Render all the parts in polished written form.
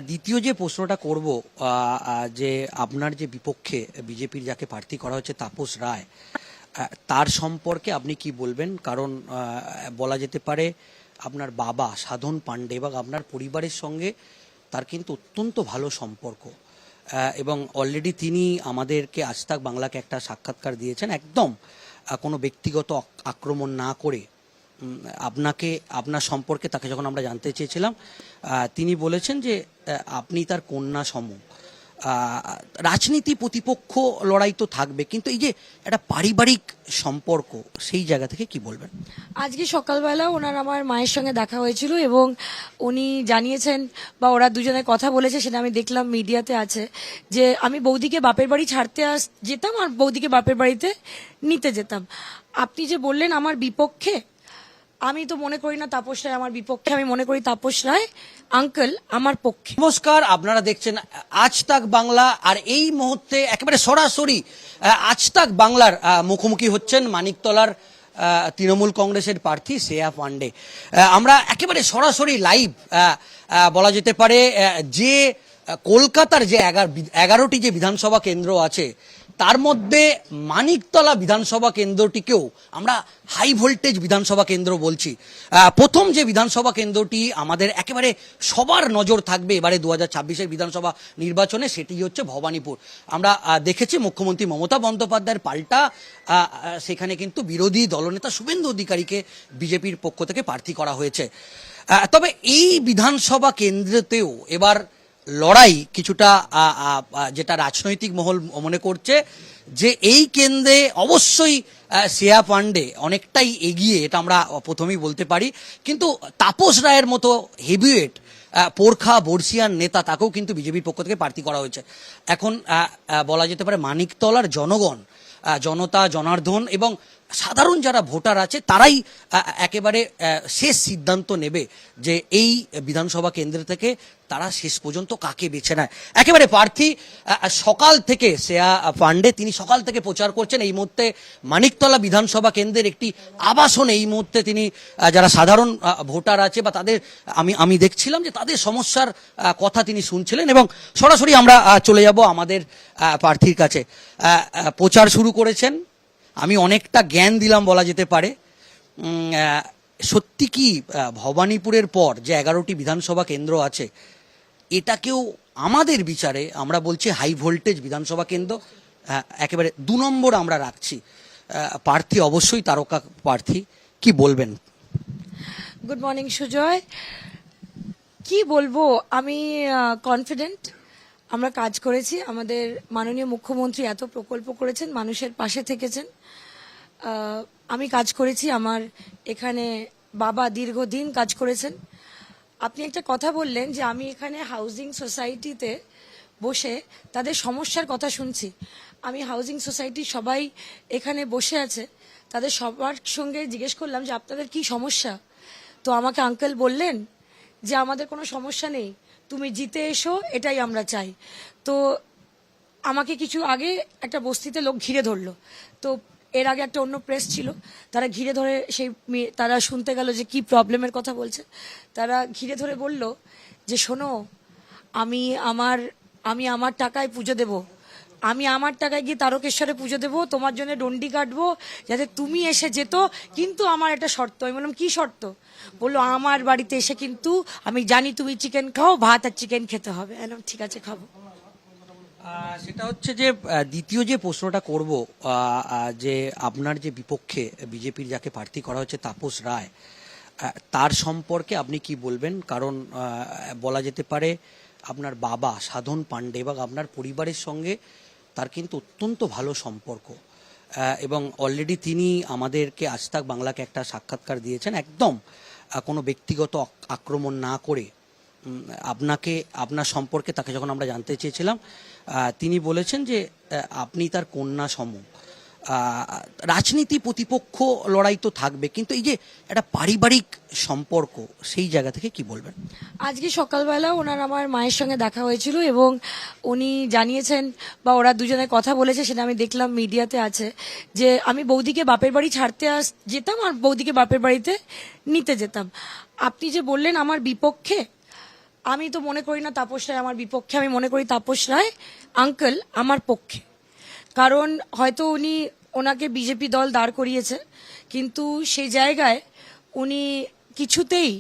দ্বিতীয় যে প্রশ্নটা করব, যে আপনার যে বিপক্ষে বিজেপির যাকে প্রার্থী করা হচ্ছে তাপস রায়, তার সম্পর্কে আপনি কি বলবেন? কারণ বলা যেতে পারে আপনার বাবা সাধন পাণ্ডে এবং আপনার পরিবারের সঙ্গে তার কিন্তু অত্যন্ত ভালো সম্পর্ক, এবং অলরেডি তিনি আমাদেরকে আজ তাক বাংলাকে একটা সাক্ষাৎকার দিয়েছেন, একদম কোনো ব্যক্তিগত আক্রমণ না করে। আপনাকে আপনার সম্পর্কে তাকে যখন আমরা জানতে চেয়েছিলাম, তিনি বলেছেন যে আপনি তার কন্যা সম। রাজনীতি প্রতিপক্ষ লড়াই তো থাকবে, কিন্তু এই যে একটা পারিবারিক সম্পর্ক, সেই জায়গা থেকে কি বলবেন? আজকে সকালবেলা ওনার আমার মায়ের সঙ্গে দেখা হয়েছিল এবং উনি জানিয়েছেন বা ওরা দুজনে কথা বলেছে, সেটা আমি দেখলাম মিডিয়াতে আছে, যে আমি বৌদিকে বাপের বাড়ি ছাড়তে যেতাম আর বৌদিকে বাপের বাড়িতে নিতে যেতাম। আপনি যে বললেন আমার বিপক্ষে, আমি তো মনে করি না তাপস রায় আমার বিপক্ষে, আমি মনে করি তাপস রায় আঙ্কেল আমার পক্ষে। নমস্কার, আপনারা দেখছেন আজ তাক বাংলা, আর এই মুহূর্তে একেবারে সরাসরি আজ তাক বাংলার মুখোমুখি হচ্ছেন মানিকতলার তৃণমূল কংগ্রেসের প্রার্থী শ্রেয়া পাণ্ডে। আমরা একেবারে সরাসরি লাইভ, বলা যেতে পারে যে কলকাতার যে 11টি যে বিধানসভা কেন্দ্র আছে, তার মধ্যে মানিকতলা বিধানসভা কেন্দ্রটিকেও আমরা হাই ভোল্টেজ বিধানসভা কেন্দ্র বলছি। প্রথম যে বিধানসভা কেন্দ্রটি আমাদের একেবারে সবার নজর থাকবে এবারে 2026-এর বিধানসভা নির্বাচনে, সেটি হচ্ছে ভবানীপুর। আমরা দেখেছি মুখ্যমন্ত্রী মমতা বন্দ্যোপাধ্যায়ের পাল্টা সেখানে কিন্তু বিরোধী দলনেতা শুভেন্দু অধিকারীকে বিজেপির পক্ষ থেকে প্রার্থী করা হয়েছে। তবে এই বিধানসভা কেন্দ্রতেও এবার লড়াই কিছুটা, যেটা রাজনৈতিক মহল মনে করছে যে এই কেন্দ্রে অবশ্যই শ্রেয়া পাণ্ডে অনেকটাই এগিয়ে, এটা আমরা প্রথমেই বলতে পারি। কিন্তু তাপস রায়ের মতো হেভিওয়েট পোরখা বর্ষিয়ান নেতা, তাকেও কিন্তু বিজেপির পক্ষ থেকে প্রার্থী করা হয়েছে। এখন বলা যেতে পারে মানিকতলার জনগণ, জনতা জনার্দন এবং সাধারণ যারা ভোটার আছে, তারাই একেবারে শেষ সিদ্ধান্ত নেবে যে এই বিধানসভা কেন্দ্র থেকে তারা শেষ পর্যন্ত কাকে বেছে নেয়। একেবারে প্রার্থী সকাল থেকে শ্রেয়া পাণ্ডে, তিনি সকাল থেকে প্রচার করছেন। এই মুহূর্তে মানিকতলা বিধানসভা কেন্দ্রের একটি আবাসনে এই মুহূর্তে তিনি যারা সাধারণ ভোটার আছে বা তাদের, আমি দেখছিলাম যে তাদের সমস্যার কথা তিনি শুনছিলেন, এবং সরাসরি আমরা চলে যাব আমাদের প্রার্থীর কাছে। প্রচার শুরু করেছেন, আমি অনেকটা জ্ঞান দিলাম বলা যেতে পারে। সত্যি কি ভবানীপুরের পর যে 11টি বিধানসভা কেন্দ্র আছে, এটাকেও আমাদের বিচারে আমরা বলছি হাই ভোল্টেজ বিধানসভা কেন্দ্র, একেবারে 2 নম্বর আমরা রাখছি। প্রার্থী অবশ্যই তারকা প্রার্থী, কি বলবেন? গুড মর্নিং সুজয়, কি বলবো, আমি কনফিডেন্ট। আমরা কাজ করেছি, আমাদের মাননীয় মুখ্যমন্ত্রী এত প্রকল্প করেছেন, মানুষের পাশে থেকেছেন। আমি কাজ করেছি, আমার এখানে বাবা দীর্ঘদিন কাজ করেছেন। আপনি একটা কথা বললেন যে আমি এখানে হাউজিং সোসাইটিতে বসে তাদের সমস্যার কথা শুনছি। আমি হাউজিং সোসাইটির সবাই এখানে বসে আছে, তাদের সবার সঙ্গে জিজ্ঞেস করলাম যে আপনাদের কি সমস্যা। তো আমাকে আঙ্কেল বললেন যে আমাদের কোনো সমস্যা নেই, তুমি জিতে এসো, এটাই আমরা চাই। তো আমাকে কিছু আগে একটা বস্তিতে লোক ঘিরে ধরলো। তো এর আগে একটা অন্য প্রেস ছিল, তারা ঘিরে ধরে তারা শুনতে গেল যে কি প্রবলেমের কথা বলছে। তারা ঘিরে ধরে বলল যে শোনো, আমি আমার টাকায় পুজো দেব, আমি আমার টাকায় গিয়ে তারকেশ্বরে পুজো দেবো, তোমার জন্য ডন্ডি কাটবো যাতে তুমি এসে যেত, কিন্তু আমার একটা শর্ত। আমি বললাম কি শর্ত? বললো আমার বাড়িতে এসে কিন্তু আমি জানি তুমি চিকেন খাও, ভাত আর চিকেন খেতে হবে। ঠিক আছে, খাবো। সেটা হচ্ছে যে দ্বিতীয় যে প্রশ্নটা করব, যে আপনার যে বিপক্ষে বিজেপির যাকে প্রার্থী করা হচ্ছে তাপস রায়, তার সম্পর্কে আপনি কি বলবেন? কারণ বলা যেতে পারে আপনার বাবা সাধন পাণ্ডে এবং আপনার পরিবারের সঙ্গে তার কিন্তু অত্যন্ত ভালো সম্পর্ক, এবং অলরেডি তিনি আমাদেরকে আজ তাক বাংলাকে একটা সাক্ষাৎকার দিয়েছেন, একদম কোনো ব্যক্তিগত আক্রমণ না করে। আপনাকে আপনার সম্পর্কে তাকে যখন আমরা জানতে চেয়েছিলাম, তিনি বলেছেন যে আপনি তার কন্যা সম। রাজনীতি প্রতিপক্ষ লড়াই তো থাকবে, কিন্তু এই যে একটা পারিবারিক সম্পর্ক, সেই জায়গা থেকে কি বলবেন? আজকে সকালবেলা ওনার আমার মায়ের সঙ্গে দেখা হয়েছিল এবং উনি জানিয়েছেন বা ওরা দুজনে কথা বলেছে, সেটা আমি দেখলাম মিডিয়াতে আছে, যে আমি বৌদিকে বাপের বাড়ি ছাড়তে যেতাম আর বৌদিকে বাপের বাড়িতে নিতে যেতাম। আপনি যে বললেন আমার বিপক্ষে, আমি তো মনে করি না তাপস রায় আমার বিপক্ষে, আমি মনে করি তাপস রায় আঙ্কেল আমার পক্ষে। কারণ হয়তো ওনাকে বিজেপি দল দাঁড় করিয়েছে, কিন্তু সেই জায়গায় উনি কিছুতেই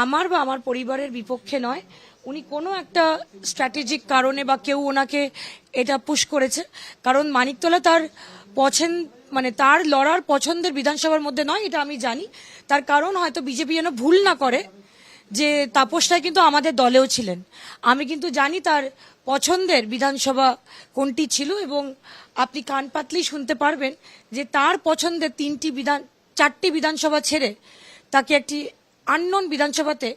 আমার বা আমার পরিবারের বিপক্ষে নয়। উনি কোনো একটা স্ট্র্যাটেজিক কারণে বা কেউ ওনাকে এটা পুশ করেছে, কারণ মানিকতলা তার তার লড়ার পছন্দের বিধানসভার মধ্যে নয়, এটা আমি জানি। তার কারণ হয়তো বিজেপি যেন ভুল না করে যে তাপস রায় কিন্তু আমাদের দলেও ছিলেন। আমি কিন্তু জানি তার পছন্দের বিধানসভা কোনটি ছিল, এবং আপনি কান পাতলেই শুনতে পারবেন যে তার পছন্দের 4টি বিধানসভা ছেড়ে তাকে একটি আননোন বিধানসভাতে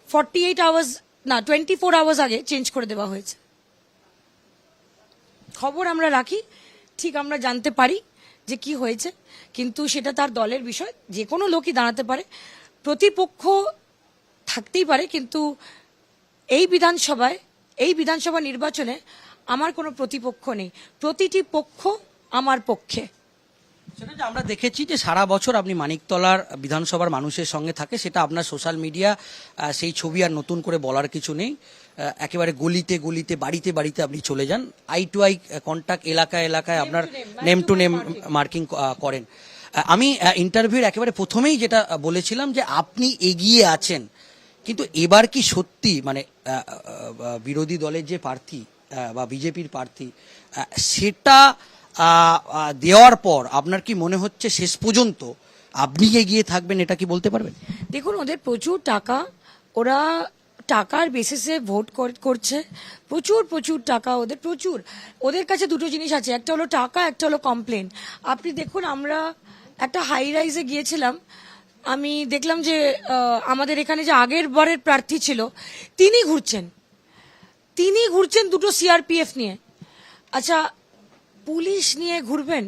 24 আওয়ার্স আগে চেঞ্জ করে দেওয়া হয়েছে। খবর আমরা রাখি, ঠিক আমরা জানতে পারি যে কি হয়েছে, কিন্তু সেটা তার দলের বিষয়। যে কোনো লোকই দাঁড়াতে পারে, প্রতিপক্ষ থাকতেই পারে, কিন্তু এই বিধানসভা নির্বাচনে আমার কোনো প্রতিপক্ষ নেই, প্রতিটি পক্ষ আমার পক্ষে। সেটা যে আমরা দেখেছি যে সারা বছর আপনি মানিকতলার বিধানসভার মানুষের সঙ্গে থাকে, সেটা আপনার সোশ্যাল মিডিয়া, সেই ছবি আর নতুন করে বলার কিছু নেই। একেবারে গলিতে গলিতে বাড়িতে বাড়িতে আপনি চলে যান, আই টু আই কন্ট্যাক্ট, এলাকায় এলাকায় আপনার নেম টু নেম মার্কিং করেন। আমি ইন্টারভিউর একেবারে প্রথমেই যেটা বলেছিলাম যে আপনি এগিয়ে আছেন, কিন্তু এবার কি সত্যি বিরোধী দলের যে প্রার্থী বা বিজেপির প্রার্থী, সেটা দেওয়ার পর আপনার কি মনে হচ্ছে শেষ পর্যন্ত আপনি এগিয়ে থাকবেন, এটা কি বলতে পারবেন? দেখুন, ওদের প্রচুর টাকা, ওরা টাকার বেসিসে ভোট করছে, প্রচুর টাকা ওদের কাছে দুটো জিনিস আছে, একটা হলো টাকা, একটা হলো কমপ্লেন। আপনি দেখুন, আমরা একটা হাই রাইজে গিয়েছিলাম, আমি দেখলাম যে আমাদের এখানে যে আগের বারের প্রার্থী ছিল তিনি ঘুরছেন দুটো সিআরপিএফ নিয়ে। আচ্ছা, পুলিশ নিয়ে ঘুরবেন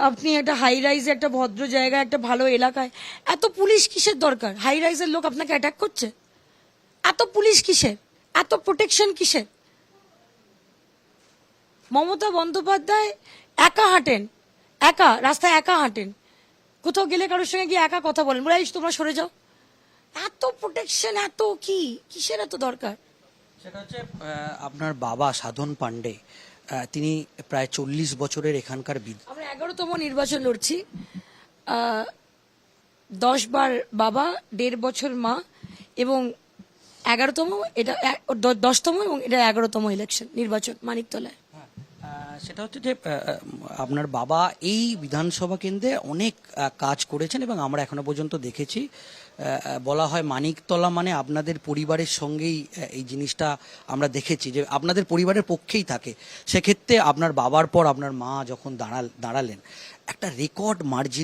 আপনি একটা হাই রাইজে, একটা ভদ্র জায়গায়, একটা ভালো এলাকায়? এত পুলিশ কিসের দরকার? হাই রাইজের লোক আপনাকে অ্যাটাক করছে, এত পুলিশ কিসের, এত প্রোটেকশন কিসের? মমতা বন্দ্যোপাধ্যায় রাস্তায় একা হাঁটেন, কোথাও গেলে কারোর সঙ্গে গিয়ে একা কথা বলেন, বলে তোমরা সরে যাও। এত প্রোটেকশন, এত কিসের এত দরকার? সেটা হচ্ছে আপনার বাবা সাধন পান্ডে, তিনি প্রায় 40 বছরের এখানকার আমরা 11তম নির্বাচন লড়ছি, 10 বার বাবা, 1.5 বছর মা, এবং 11তম, এটা 10তম এবং এটা 11তম নির্বাচন মানিকতলায়। সেটা হচ্ছে যে আপনার বাবা এই বিধানসভা কেন্দ্রে অনেক কাজ করেছেন, এবং আমরা এখনো পর্যন্ত দেখেছি, বলা হয় মানিকতলা মানে আপনাদের পরিবারের সঙ্গেই এই জিনিসটা আমরা দেখেছি যে আপনাদের পরিবারের পক্ষেই থাকে। সেক্ষেত্রে আপনার বাবার পর আপনার মা যখন দাঁড়ালেন, একটা রেকর্ড মার্জিন